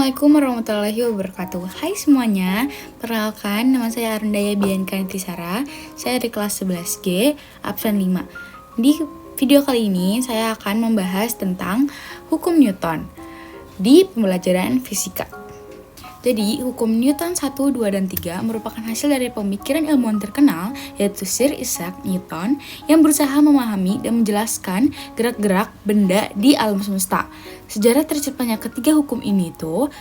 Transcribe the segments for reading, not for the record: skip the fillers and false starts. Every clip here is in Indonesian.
Assalamualaikum warahmatullahi wabarakatuh. Hai semuanya, perkenalkan nama saya Arundaya Bianca Nitrisara. Saya dari kelas 11G, absen 5. Di video kali ini saya akan membahas tentang hukum Newton di pembelajaran fisika. Jadi, hukum Newton 1, 2, dan 3 merupakan hasil dari pemikiran ilmuwan terkenal, yaitu Sir Isaac Newton, yang berusaha memahami dan menjelaskan gerak-gerak benda di alam semesta. Sejarah terciptanya ketiga hukum ini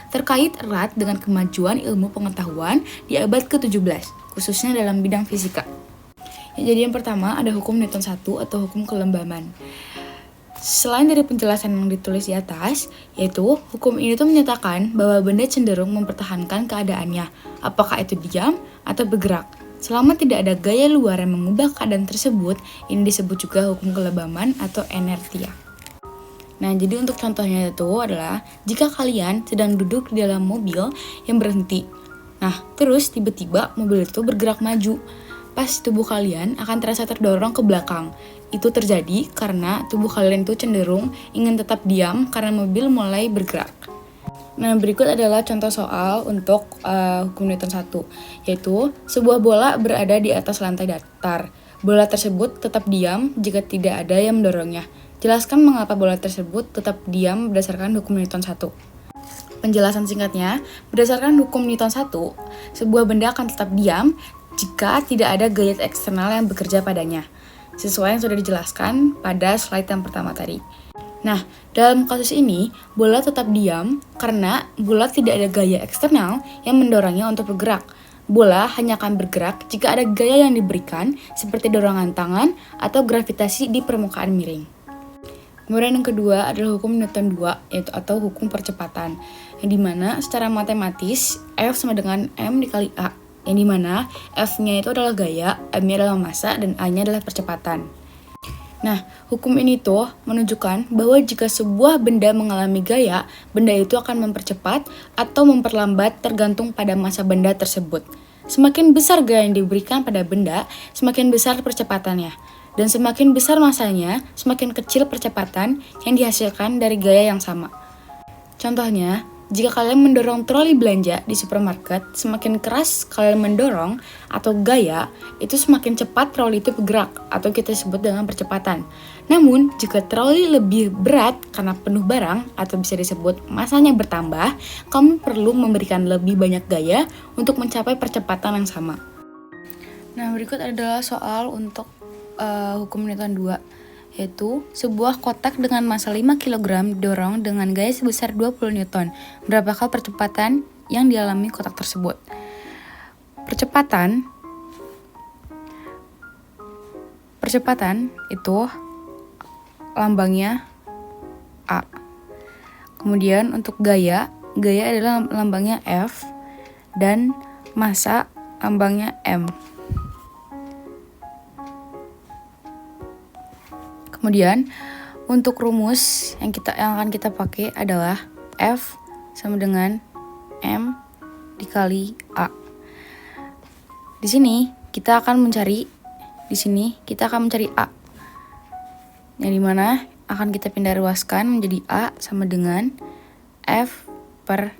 terkait erat dengan kemajuan ilmu pengetahuan di abad ke-17, khususnya dalam bidang fisika. Jadi yang pertama ada hukum Newton 1 atau hukum kelembaban. Selain dari penjelasan yang ditulis di atas, yaitu hukum ini menyatakan bahwa benda cenderung mempertahankan keadaannya, apakah itu diam atau bergerak. Selama tidak ada gaya luar yang mengubah keadaan tersebut, ini disebut juga hukum kelembaban atau inertia. Nah, jadi untuk contohnya itu adalah jika kalian sedang duduk di dalam mobil yang berhenti. Nah, terus tiba-tiba mobil itu bergerak maju. Pas tubuh kalian akan terasa terdorong ke belakang. Itu terjadi karena tubuh kalian itu cenderung ingin tetap diam karena mobil mulai bergerak. Nah, berikut adalah contoh soal untuk hukum Newton 1, yaitu sebuah bola berada di atas lantai datar. Bola tersebut tetap diam jika tidak ada yang mendorongnya. Jelaskan mengapa bola tersebut tetap diam berdasarkan hukum Newton 1. Penjelasan singkatnya, berdasarkan hukum Newton 1, sebuah benda akan tetap diam jika tidak ada gaya eksternal yang bekerja padanya, sesuai yang sudah dijelaskan pada slide yang pertama tadi. Nah, dalam kasus ini, bola tetap diam karena bola tidak ada gaya eksternal yang mendorongnya untuk bergerak. Bola hanya akan bergerak jika ada gaya yang diberikan, seperti dorongan tangan atau gravitasi di permukaan miring. Kemudian yang kedua adalah hukum Newton 2, yaitu atau hukum percepatan, yang dimana secara matematis F sama dengan M dikali A, yang dimana F-nya itu adalah gaya, M-nya adalah massa, dan A-nya adalah percepatan. Nah, hukum ini menunjukkan bahwa jika sebuah benda mengalami gaya, benda itu akan mempercepat atau memperlambat tergantung pada massa benda tersebut. Semakin besar gaya yang diberikan pada benda, semakin besar percepatannya. Dan semakin besar massanya, semakin kecil percepatan yang dihasilkan dari gaya yang sama. Contohnya, jika kalian mendorong troli belanja di supermarket, semakin keras kalian mendorong atau gaya, itu semakin cepat troli itu bergerak atau kita sebut dengan percepatan. Namun, jika troli lebih berat karena penuh barang atau bisa disebut massanya bertambah, kamu perlu memberikan lebih banyak gaya untuk mencapai percepatan yang sama. Nah, berikut adalah soal untuk hukum Newton 2. Yaitu sebuah kotak dengan massa 5 kg didorong dengan gaya sebesar 20 Newton. Berapakah percepatan yang dialami kotak tersebut? Percepatan itu lambangnya A. Kemudian untuk gaya adalah lambangnya F, dan massa lambangnya M. Kemudian untuk rumus yang akan kita pakai adalah F sama dengan M dikali A. Di sini kita akan mencari A. Yang dimana akan kita pindah ruaskan menjadi A sama dengan F per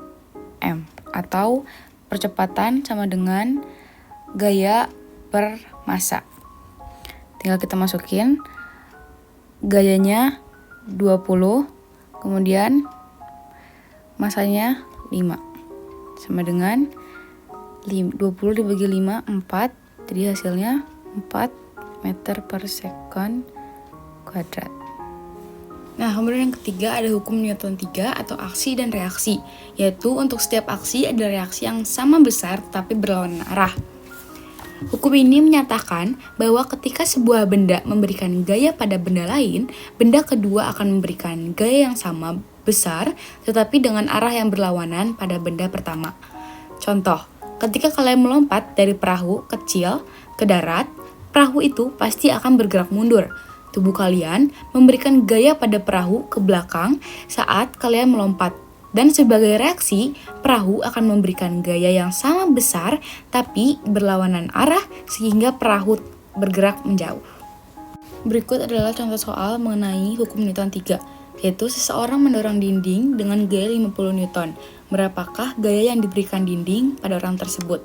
M, atau percepatan sama dengan gaya per massa. Tinggal kita masukin gayanya 20, kemudian massanya 5, sama dengan 20 dibagi 5, 4, jadi hasilnya 4 meter per second kuadrat. Nah, kemudian yang ketiga ada hukum Newton 3 atau aksi dan reaksi, yaitu untuk setiap aksi ada reaksi yang sama besar tapi berlawanan arah. Hukum ini menyatakan bahwa ketika sebuah benda memberikan gaya pada benda lain, benda kedua akan memberikan gaya yang sama besar tetapi dengan arah yang berlawanan pada benda pertama. Contoh, ketika kalian melompat dari perahu kecil ke darat, perahu itu pasti akan bergerak mundur. Tubuh kalian memberikan gaya pada perahu ke belakang saat kalian melompat. Dan sebagai reaksi, perahu akan memberikan gaya yang sama besar tapi berlawanan arah sehingga perahu bergerak menjauh. Berikut adalah contoh soal mengenai hukum Newton 3. yaitu seseorang mendorong dinding dengan gaya 50 Newton. Berapakah gaya yang diberikan dinding pada orang tersebut?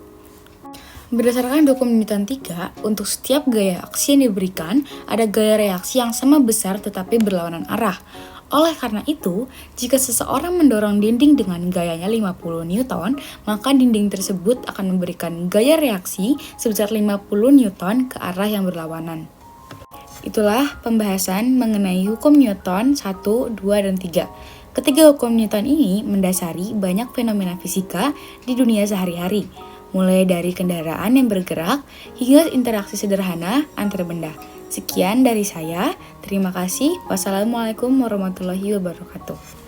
Berdasarkan dokumen Newton 3, untuk setiap gaya aksi yang diberikan, ada gaya reaksi yang sama besar tetapi berlawanan arah. Oleh karena itu, jika seseorang mendorong dinding dengan gayanya 50 Newton, maka dinding tersebut akan memberikan gaya reaksi sebesar 50 Newton ke arah yang berlawanan. Itulah pembahasan mengenai hukum Newton 1, 2, dan 3. Ketiga hukum Newton ini mendasari banyak fenomena fisika di dunia sehari-hari, mulai dari kendaraan yang bergerak hingga interaksi sederhana antar benda. Sekian dari saya, terima kasih. Wassalamualaikum warahmatullahi wabarakatuh.